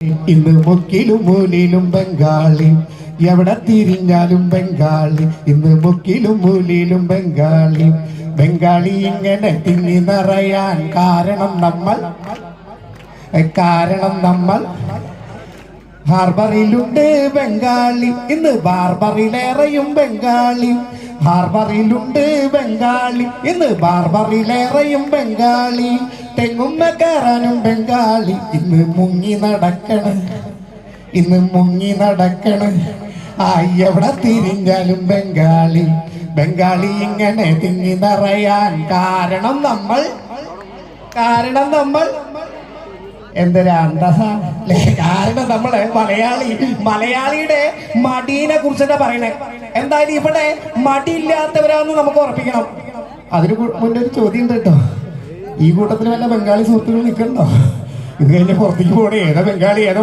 ഇന്ന് മുക്കിലും മൂലിലും ബംഗാളി, എവിടെ തിരിഞ്ഞാലും ബംഗാളി. ഇന്ന് മുക്കിലും മൂലിലും ബംഗാളി. ബംഗാളി ഇങ്ങനെ തിങ്ങി നിറയാൻ കാരണം നമ്മൾ ഹാർബറിലുണ്ട് ബംഗാളി. ഇന്ന് ബാർബറിലേറെയും ബംഗാളി. ഹാർബറിലുണ്ട് ബംഗാളി. ഇന്ന് ബാർബറിലേറെയും ബംഗാളി. തെങ്ങുമ്മ കയറാനും ബംഗാളി. ഇന്ന് മുങ്ങി നടക്കണ്. എവിടെ തിരിഞ്ഞാലും ബംഗാളി. ബംഗാളി ഇങ്ങനെ തിങ്ങി നിറയാൻ കാരണം നമ്മൾ എന്തൊരന്തല്ലേ. കാരണം നമ്മള് മലയാളിയുടെ മടീനെ കുറിച്ചാ പറയണേ. എന്തായാലും ഇവിടെ മടിയില്ലാത്തവരാന്ന് നമുക്ക് ഉറപ്പിക്കണം. അതിന് മുന്നേ ഒരു ചോദ്യം ഉണ്ട് കേട്ടോ. ഈ കൂട്ടത്തിൽ വല്ല ബംഗാളി സുഹൃത്തുക്കൾ നിൽക്കണ്ടോ? ഇത് കഴിഞ്ഞ് പുറത്തേക്ക് പോണേ ഏതാ ബംഗാളി ഏതാ